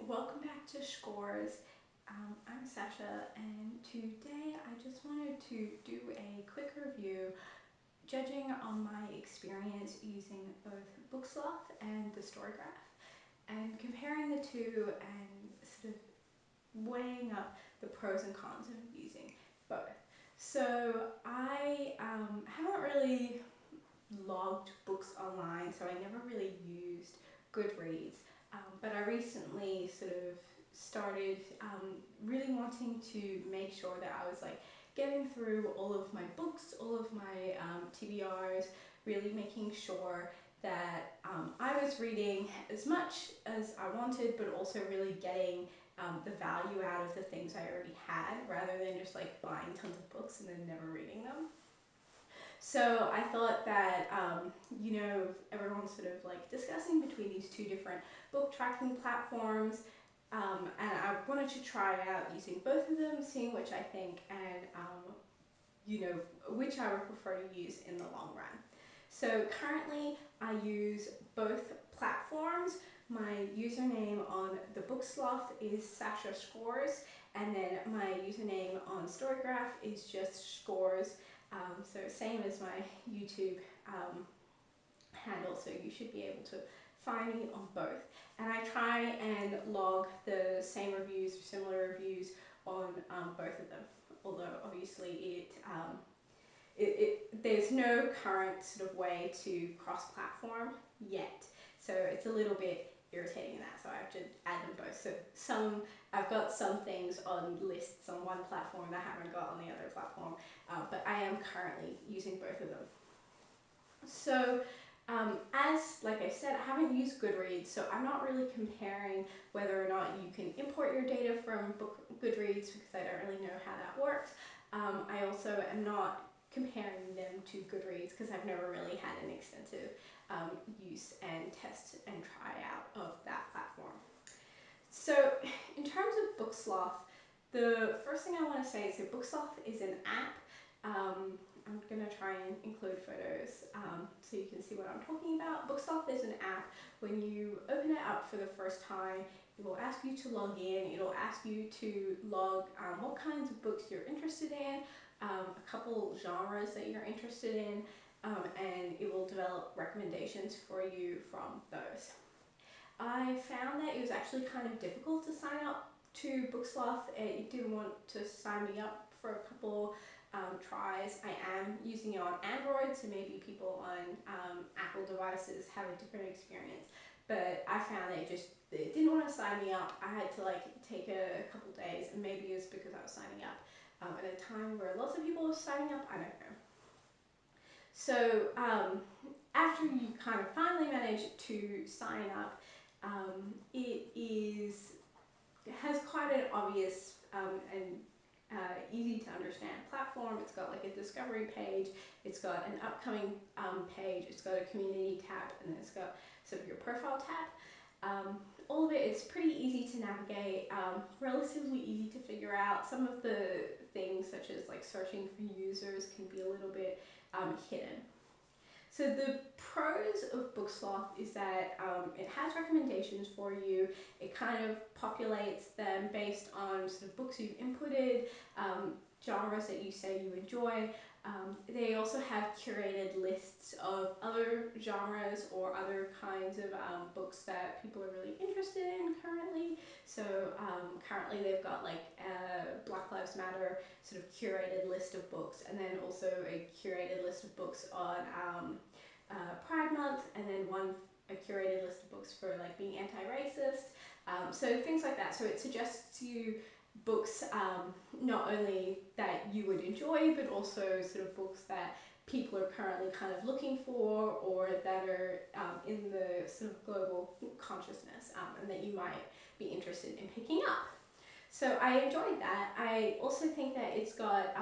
welcome back to Shcores. I'm Sasha, and today I just wanted to do a quick review judging on my experience using both Booksloth and the Storygraph, and comparing the two and sort of weighing up the pros and cons of using both. So I haven't really logged books online, so I never really used Goodreads. But I recently sort of started really wanting to make sure that I was like getting through all of my books, all of my TBRs, really making sure that I was reading as much as I wanted, but also really getting the value out of the things I already had, rather than just like buying tons of books and then never reading them. So I thought that, everyone's sort of like discussing between these two different book tracking platforms. And I wanted to try out using both of them, seeing which I think, and which I would prefer to use in the long run. So currently I use both platforms. My username on the Booksloth is Sasha Scores, and then my username on Storygraph is just Scores. So same as my YouTube handle, so you should be able to find me on both. And I try and log the same reviews or similar reviews on both of them, although obviously there's no current sort of way to cross-platform yet, so it's a little bit irritating in that, so I have to add them both. So I've got some things on lists on one platform that I haven't got on the other platform, but I am currently using both of them. So as like I said, I haven't used Goodreads, so I'm not really comparing whether or not you can import your data from Goodreads, because I don't really know how that works. I also am not comparing them to Goodreads because I've never really had an extensive use and test and try out of that platform. So in terms of Booksloth, the first thing I want to say is that Booksloth is an app. I'm going to try and include photos so you can see what I'm talking about. Booksloth is an app. When you open it up for the first time, it will ask you to log in. It'll ask you to log what kinds of books you're interested in, a couple genres that you're interested in, and it will develop recommendations for you from those. I found that it was actually kind of difficult to sign up to Booksloth. It didn't want to sign me up for a couple tries. I am using it on Android, so maybe people on Apple devices have a different experience. But I found that it didn't want to sign me up. I had to like take a couple days, and maybe it's because I was signing up at a time where lots of people were signing up. I don't know. So after you kind of finally manage to sign up, it has quite an obvious and easy to understand platform. It's got like a discovery page, it's got an upcoming page, it's got a community tab, and then it's got sort of your profile tab. All of it's pretty easy to navigate, relatively easy to figure out. Some of the things, such as like searching for users, can be a little bit hidden. So the pros of Booksloth is that it has recommendations for you. It kind of populates them based on sort of books you've inputted, genres that you say you enjoy. They also have curated lists of other genres or other kinds of books that people are really interested in currently. So currently they've got like a Black Lives Matter sort of curated list of books, and then also a curated list of books on Pride Month, and then a curated list of books for like being anti-racist, so things like that. So it suggests you books not only that you would enjoy, but also sort of books that people are currently kind of looking for, or that are in the sort of global consciousness, and that you might be interested in picking up. So I enjoyed that. I also think that it's got,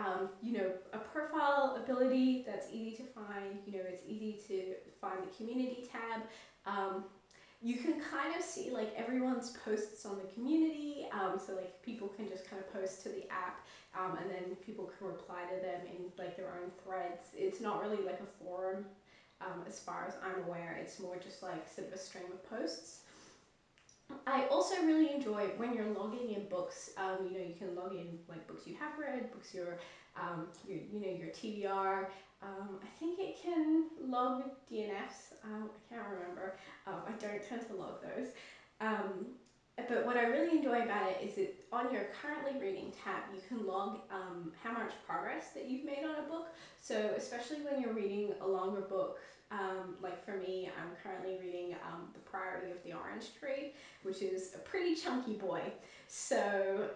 a profile ability that's easy to find. It's easy to find the community tab. You can kind of see like everyone's posts on the community, so like people can just kind of post to the app, and then people can reply to them in like their own threads. It's not really like a forum, as far as I'm aware. It's more just like sort of a stream of posts. I also really enjoy when you're logging in books. You know, you can log in like books you have read, books you know, your TBR. I think it can log DNFs. I can't remember. I don't tend to log those. Um, but what I really enjoy about it is that on your currently reading tab, you can log how much progress that you've made on a book. So especially when you're reading a longer book, like for me, I'm currently reading The Priority of the Orange Tree, which is a pretty chunky boy. So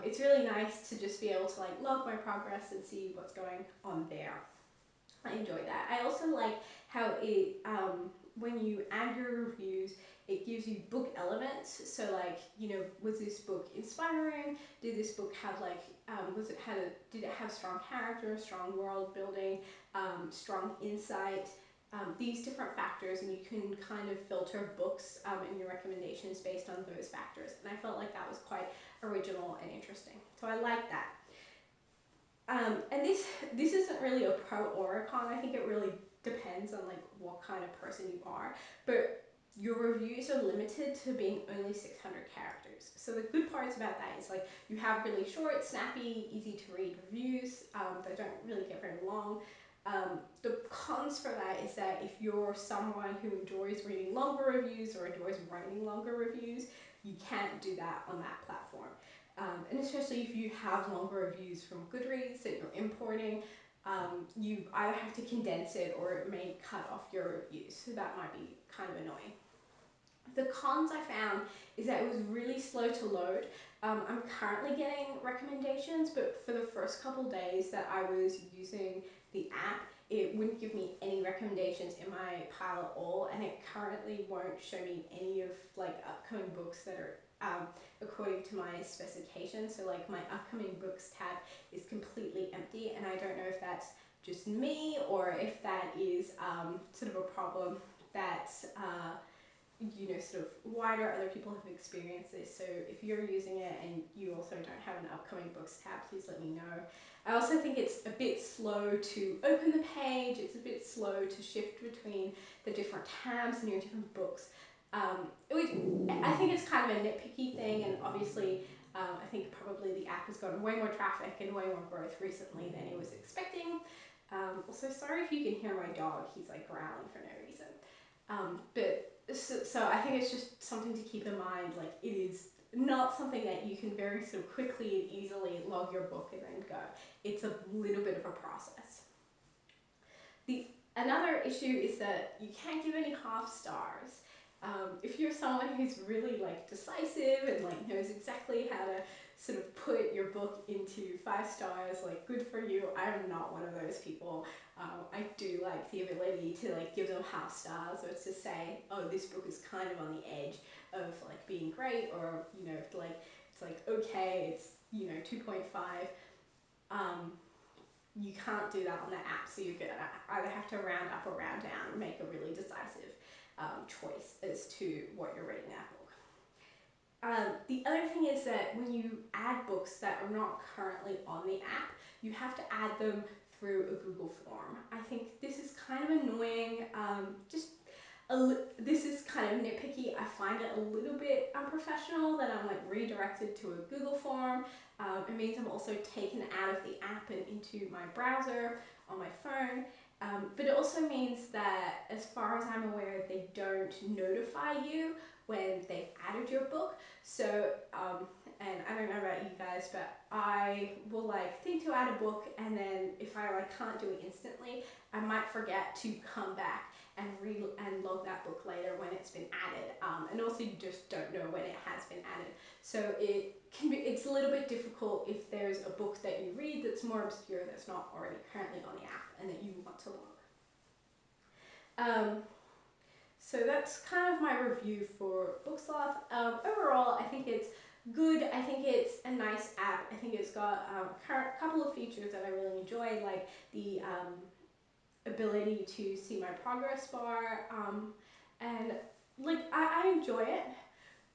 it's really nice to just be able to like log my progress and see what's going on there. I enjoy that. I also like how it when you add your reviews, it gives you book elements. So like, you know, was this book inspiring? Did this book have like did it have strong character, strong world building, strong insight? These different factors, and you can kind of filter books and your recommendations based on those factors. And I felt like that was quite original and interesting. So I like that. And this isn't really a pro or a con. I think it really depends on like what kind of person you are. But your reviews are limited to being only 600 characters. So the good parts about that is like you have really short, snappy, easy to read reviews that don't really get very long. The cons for that is that if you're someone who enjoys reading longer reviews or enjoys writing longer reviews, you can't do that on that platform. And especially if you have longer reviews from Goodreads that you're importing, you either have to condense it or it may cut off your reviews. So that might be kind of annoying. The cons I found is that it was really slow to load. I'm currently getting recommendations, but for the first couple days that I was using the app, it wouldn't give me any recommendations in my pile at all, and it currently won't show me any of like upcoming books that are according to my specifications. So like my upcoming books tab is completely empty, and I don't know if that's just me or if that is sort of a problem that you know, sort of wider other people have experienced this. So if you're using it and you also don't have an upcoming books tab, please let me know. I also think it's a bit slow to open the page. It's a bit slow to shift between the different tabs and your different books. I think it's kind of a nitpicky thing, and obviously I think probably the app has gotten way more traffic and way more growth recently than it was expecting. Also, sorry if you can hear my dog. He's like growling for no reason. So I think it's just something to keep in mind. Like, it is not something that you can very sort of quickly and easily log your book and then go. It's a little bit of a process. The Another issue is that you can't give any half stars. If you're someone who's really like decisive and like knows exactly how to sort of put your book into 5 stars, like good for you. I'm not one of those people. I do like the ability to like give them half stars or to say, oh, this book is kind of on the edge of like being great, or you know, like it's like okay, it's you know 2.5. You can't do that on the app, so you're gonna either have to round up or round down and make a really decisive choice as to what you're rating that book. The other thing is that when you add books that are not currently on the app, you have to add them through a Google form. I think this is kind of annoying. This is kind of nitpicky. I find it a little bit unprofessional that I'm like redirected to a Google form. It means I'm also taken out of the app and into my browser on my phone. But it also means that, as far as I'm aware, they don't notify you when they've added your book. So, and I don't know about you guys, but I will like think to add a book, and then if I like can't do it instantly, I might forget to come back and log that book later when it's been added. And also you just don't know when it has been added. So it's a little bit difficult if there's a book that you read that's more obscure, that's not already currently on the app, and that you want to log. So that's kind of my review for Booksloth. Overall, I think it's good. I think it's a nice app. I think it's got a couple of features that I really enjoy, like the ability to see my progress bar, and like I enjoy it.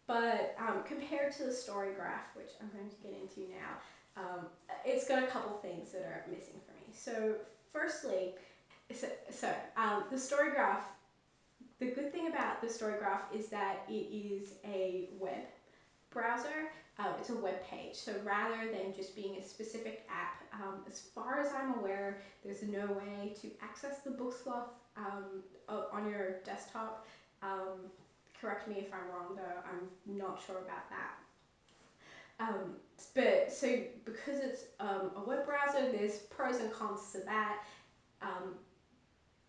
But compared to the story graph, which I'm going to get into now, it's got a couple things that are missing for me. So firstly, the story graph The good thing about the Storygraph is that it is a web browser. It's a web page. So rather than just being a specific app, as far as I'm aware, there's no way to access the booksloth on your desktop. Correct me if I'm wrong though, I'm not sure about that. Um, but so because it's a web browser, there's pros and cons to that. Um,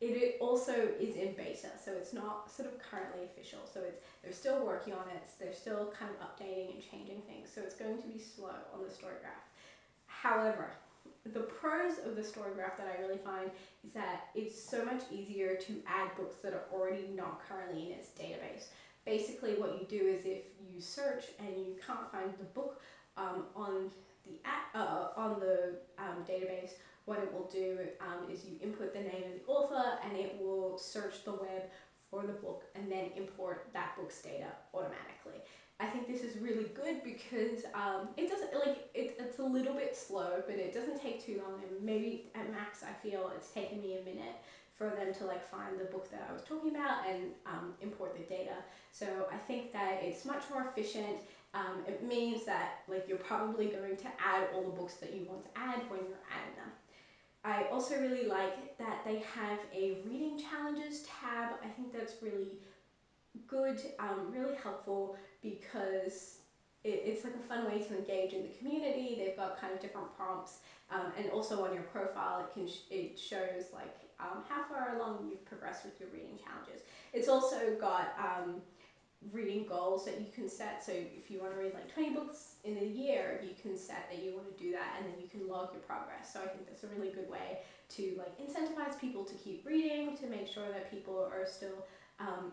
it also is in beta, so it's not sort of currently official. So they're still working on it. They're still kind of updating and changing things. So it's going to be slow on the Storygraph. However, the pros of the Storygraph that I really find is that it's so much easier to add books that are already not currently in its database. Basically, what you do is if you search and you can't find the book on the database, what it will do is you input the name of the author and it will search the web for the book and then import that book's data automatically. I think this is really good because it doesn't it's a little bit slow, but it doesn't take too long, and maybe at max I feel it's taken me a minute for them to find the book that I was talking about and import the data. So I think that it's much more efficient. It means that you're probably going to add all the books that you want to add when you're adding them. I also really like that they have a reading challenges tab. I think that's really good, really helpful, because it's like a fun way to engage in the community. They've got kind of different prompts, and also on your profile it shows how far along you've progressed with your reading challenges. It's also got reading goals that you can set. So if you want to read 20 books in a year, you can set that you want to do that, and then you can log your progress. So I think that's a really good way to incentivize people to keep reading, to make sure that people are still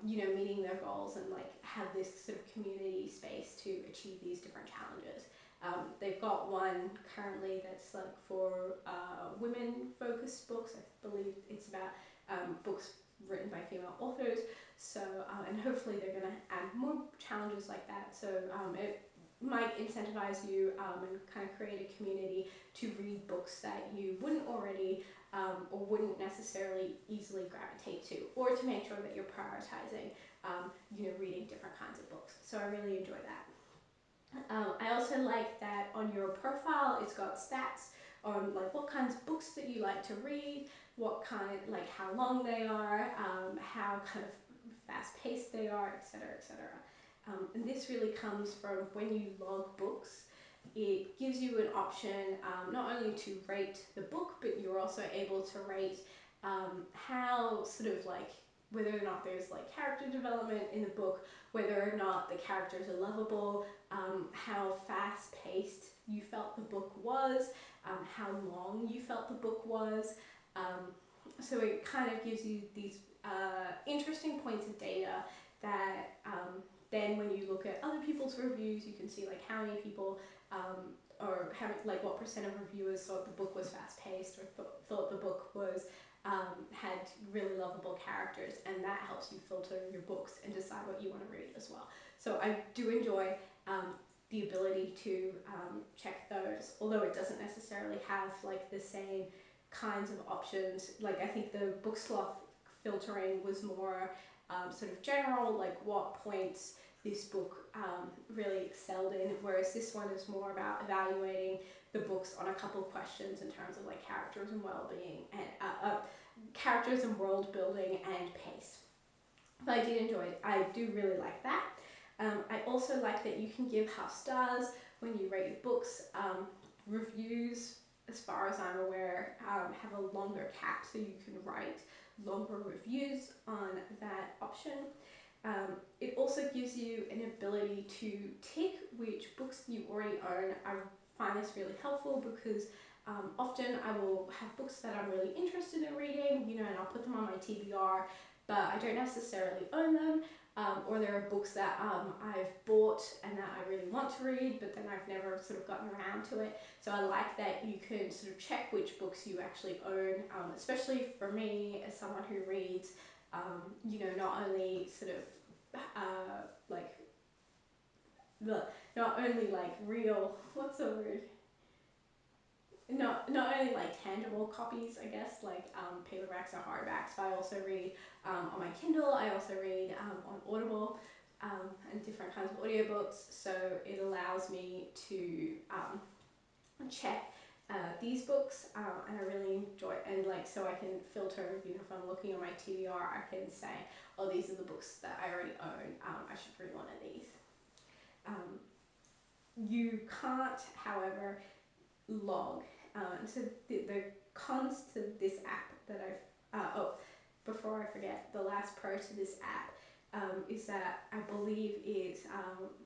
meeting their goals, and have this sort of community space to achieve these different challenges. They've got one currently that's for women focused books. I believe it's about books written by female authors. So and hopefully they're going to add more challenges like that. So it might incentivize you and kind of create a community to read books that you wouldn't already or wouldn't necessarily easily gravitate to, or to make sure that you're prioritizing reading different kinds of books. So I really enjoy that. I also like that on your profile it's got stats on what kinds of books that you like to read, what kind, how long they are, how kind of fast-paced they are, etc., etc. And this really comes from when you log books. It gives you an option not only to rate the book, but you're also able to rate how sort of whether or not there's character development in the book, whether or not the characters are lovable, how fast-paced you felt the book was, how long you felt the book was. So it kind of gives you these interesting points of data that then when you look at other people's reviews, you can see how many people or how many, what percent of reviewers thought the book was fast-paced, or thought the book was had really lovable characters, and that helps you filter your books and decide what you want to read as well. So I do enjoy the ability to check those, although it doesn't necessarily have the same kinds of options. I think the booksloth filtering was more sort of general, what points this book really excelled in, whereas this one is more about evaluating the books on a couple of questions in terms of characters and well-being, and characters and world building and pace. But I did enjoy it. I do really like that. I also like that you can give half stars when you rate your books. Reviews, as far as I'm aware, have a longer cap, so you can write longer reviews on that option. It also gives you an ability to tick which books you already own. I find this really helpful because often I will have books that I'm really interested in reading, and I'll put them on my TBR, but I don't necessarily own them. Or there are books that I've bought and that I really want to read, but then I've never sort of gotten around to it. So I like that you can sort of check which books you actually own, especially for me as someone who reads, not only sort of not only real, what's the word? not only like tangible copies, I guess, like paperbacks or hardbacks, but I also read on my Kindle. I also read on Audible and different kinds of audiobooks. So it allows me to check these books, and I really enjoy, and like, so I can filter, you know, if I'm looking on my TBR, I can say, oh, these are the books that I already own, I should read one of these. You can't, however, log, and so the cons to this app that before I forget, the last pro to this app is that I believe it's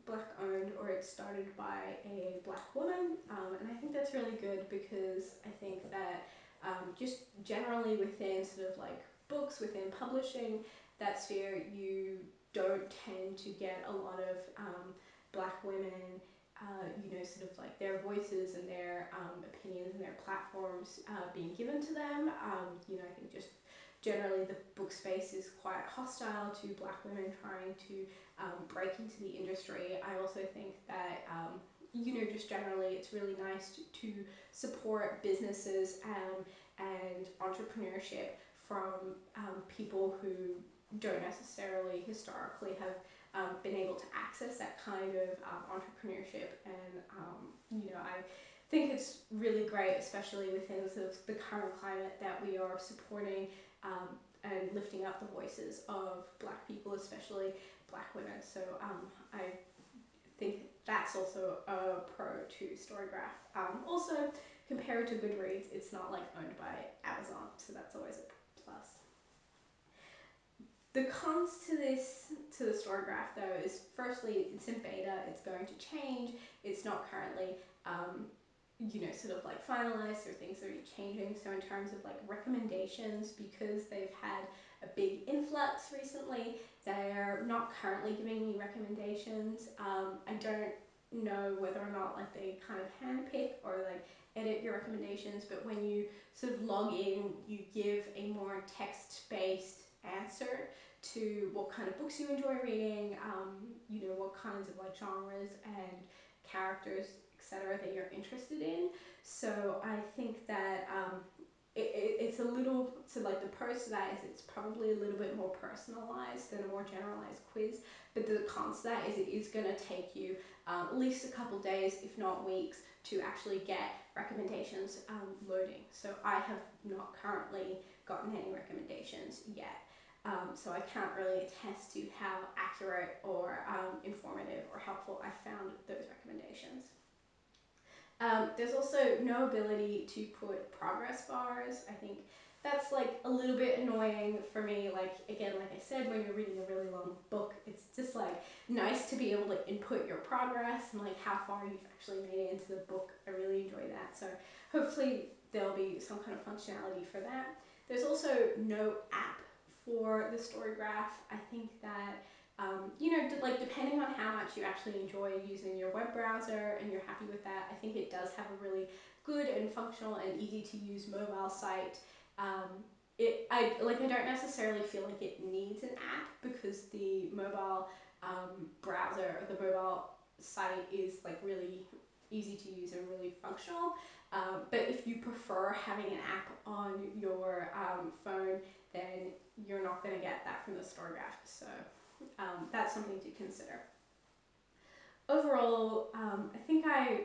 black owned, or it's started by a black woman, and I think that's really good, because I think that just generally within sort of like books, within publishing, that sphere, you don't tend to get a lot of black women, you know, sort of like their voices and their opinions and their platforms being given to them. You know, I think just generally the book space is quite hostile to black women trying to break into the industry. I also think that you know, just generally it's really nice to support businesses and entrepreneurship from people who don't necessarily historically have been able to access that kind of entrepreneurship. And you know, I think it's really great, especially within sort of the current climate, that we are supporting and lifting up the voices of black people, especially black women. So I think that's also a pro to Storygraph. Also, compared to Goodreads, it's not like owned by Amazon, so that's always a plus. The cons to the Storygraph though is, firstly, it's in beta, it's going to change, it's not currently you know, sort of like finalized, or things are changing. So in terms of like recommendations, because they've had a big influx recently, they're not currently giving me recommendations. I don't know whether or not like they kind of handpick or like edit your recommendations, but when you sort of log in, you give a more text-based answer to what kind of books you enjoy reading, you know, what kinds of like genres and characters, etc., that you're interested in. So I think that it's a little, so like the pros to that is it's probably a little bit more personalized than a more generalized quiz, but the cons to that is it is going to take you at least a couple days, if not weeks, to actually get recommendations loading. So I have not currently gotten any recommendations yet. So I can't really attest to how accurate or informative or helpful I found those recommendations. There's also no ability to put progress bars. I think that's like a little bit annoying for me. Like, again, like I said, when you're reading a really long book, it's just like nice to be able to input your progress and like how far you've actually made it into the book. I really enjoy that. So hopefully there'll be some kind of functionality for that. There's also no app for the Storygraph. I think that you know, like depending on how much you actually enjoy using your web browser and you're happy with that, I think it does have a really good and functional and easy to use mobile site. I don't necessarily feel like it needs an app, because the mobile browser, or the mobile site, is like really easy to use and really functional. But if you prefer having an app on your phone, then you're not going to get that from the Storygraph. So that's something to consider. Overall, I think I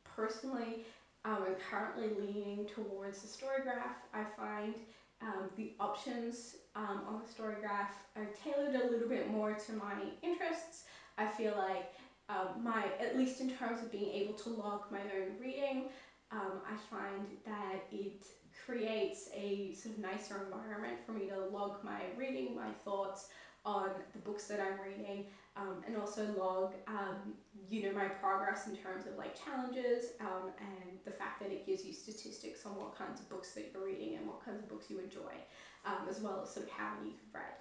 personally am currently leaning towards the Storygraph. I find the options on the Storygraph are tailored a little bit more to my interests. I feel like at least in terms of being able to log my own reading, I find that it creates a sort of nicer environment for me to log my reading, my thoughts on the books that I'm reading, and also log, you know, my progress in terms of like challenges, and the fact that it gives you statistics on what kinds of books that you're reading and what kinds of books you enjoy, as well as sort of how many you've read.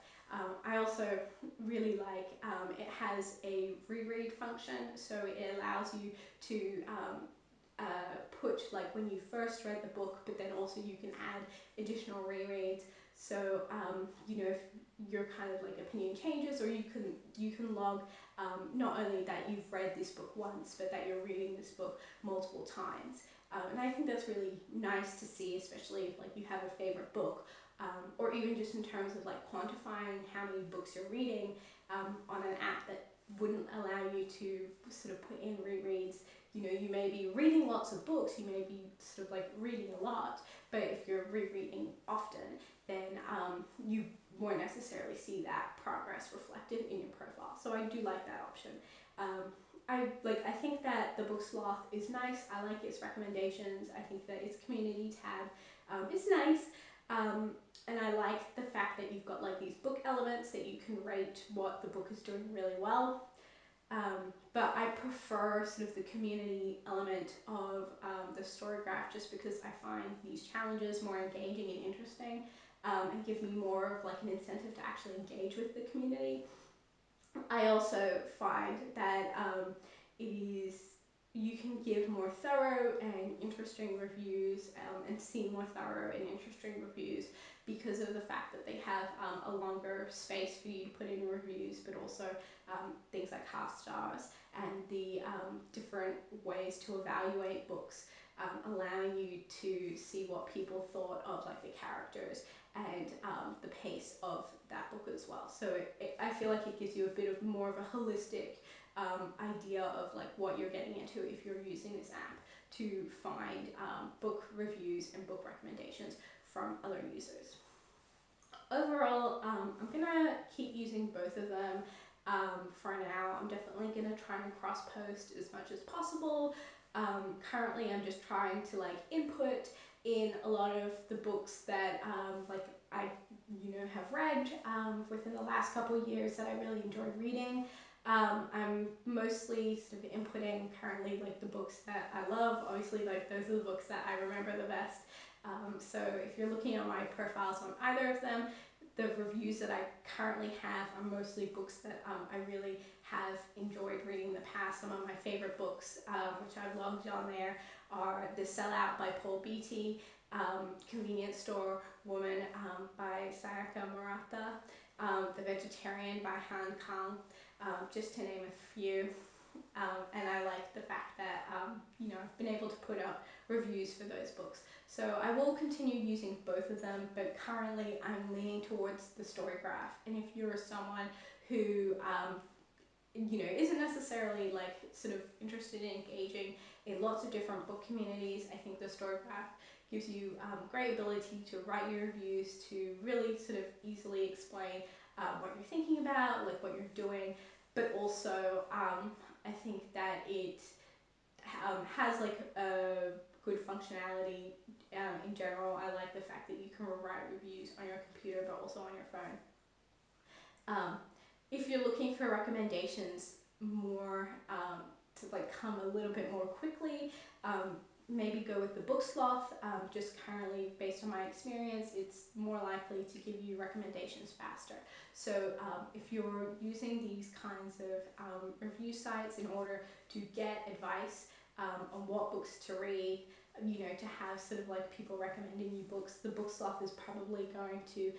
I also really like it has a reread function, so it allows you to put like when you first read the book, but then also you can add additional rereads. So you know, if your kind of like opinion changes, or you can log not only that you've read this book once, but that you're reading this book multiple times. And I think that's really nice to see, especially if like you have a favorite book, or even just in terms of like quantifying how many books you're reading on an app that wouldn't allow you to sort of put in rereads. You know, you may be reading lots of books, you may be sort of like reading a lot, but if you're rereading often, then you won't necessarily see that progress reflected in your profile. So I do like that option. I think that the Booksloth is nice. I like its recommendations. I think that its community tab is nice. And I like the fact that you've got like these book elements that you can rate what the book is doing really well. But I prefer sort of the community element of the story graph, just because I find these challenges more engaging and interesting, and give me more of like an incentive to actually engage with the community. I also find that it is you can give more thorough and interesting reviews, and see more thorough and interesting reviews because of the fact that they have a longer space for you to put in reviews, but also things like half stars and the different ways to evaluate books, allowing you to see what people thought of like the characters and the pace of that book as well. So I feel like it gives you a bit of more of a holistic idea of like what you're getting into if you're using this app to find book reviews and book recommendations from other users. Overall, I'm gonna keep using both of them for now. I'm definitely gonna try and cross post as much as possible. Currently, I'm just trying to like input in a lot of the books that like I have read within the last couple of years that I really enjoyed reading. I'm mostly sort of inputting currently like the books that I love. Obviously, like those are the books that I remember the best. So if you're looking at my profiles on either of them, the reviews that I currently have are mostly books that I really have enjoyed reading in the past. Some of my favorite books, which I've logged on there, are The Sellout by Paul Beatty, Convenience Store Woman by Sayaka Murata, The Vegetarian by Han Kang, just to name a few. And I like the fact that I've been able to put up reviews for those books. So I will continue using both of them, but currently I'm leaning towards the story graph. And if you're someone who isn't necessarily like sort of interested in engaging in lots of different book communities, I think the story graph gives you great ability to write your reviews, to really sort of easily explain what you're thinking about, like what you're doing, but also I think that it has like a good functionality in general. I like the fact that you can write reviews on your computer, but also on your phone. Um, if you're looking for recommendations more to like come a little bit more quickly, maybe go with the Booksloth. Just currently, based on my experience, it's more likely to give you recommendations faster. So if you're using these kinds of review sites in order to get advice on what books to read, to have sort of like people recommending you books, the Booksloth is probably going to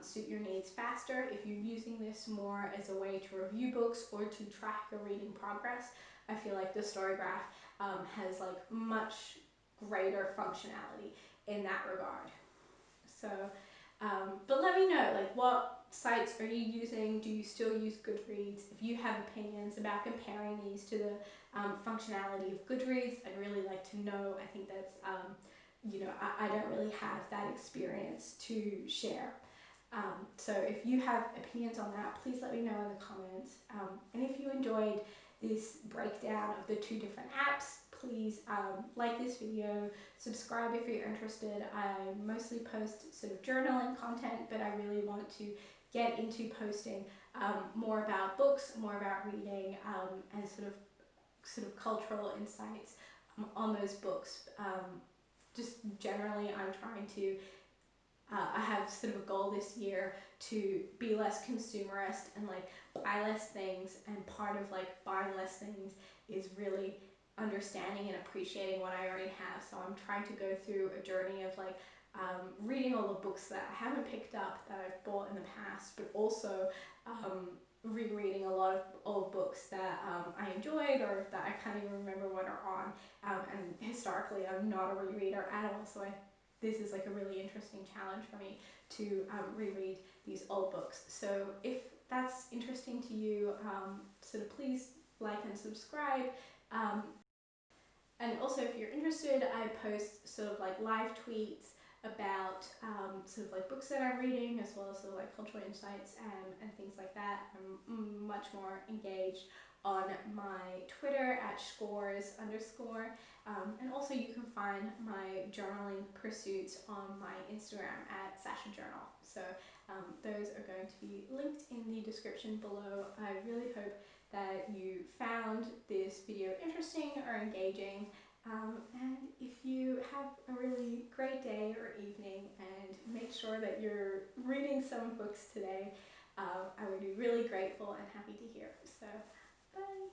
suit your needs faster. If you're using this more as a way to review books or to track your reading progress, I feel like the Storygraph has like much greater functionality in that regard. So, but let me know, like, what sites are you using? Do you still use Goodreads? If you have opinions about comparing these to the functionality of Goodreads, I'd really like to know. I think that's, I don't really have that experience to share. So if you have opinions on that, please let me know in the comments. And if you enjoyed this breakdown of the two different apps, please like this video, subscribe if you're interested. I mostly post sort of journaling content, but I really want to get into posting more about books, more about reading, and sort of cultural insights on those books. Just generally, I'm trying to I have sort of a goal this year to be less consumerist and like buy less things, and part of like buying less things is really understanding and appreciating what I already have. So I'm trying to go through a journey of like reading all the books that I haven't picked up that I've bought in the past, but also rereading a lot of old books that I enjoyed or that I can't even remember what are on. And historically, I'm not a rereader at all, so this is like a really interesting challenge for me to reread these old books. So if that's interesting to you, sort of please like and subscribe. And also, if you're interested, I post sort of like live tweets about sort of like books that I'm reading, as well as sort of like cultural insights and things like that. I'm much more engaged on my Twitter at shcores_. And also you can find my journaling pursuits on my Instagram at Sasha Journal. So those are going to be linked in the description below. I really hope that you found this video interesting or engaging. And if you have a really great day or evening, and make sure that you're reading some books today, I would be really grateful and happy to hear. So, bye!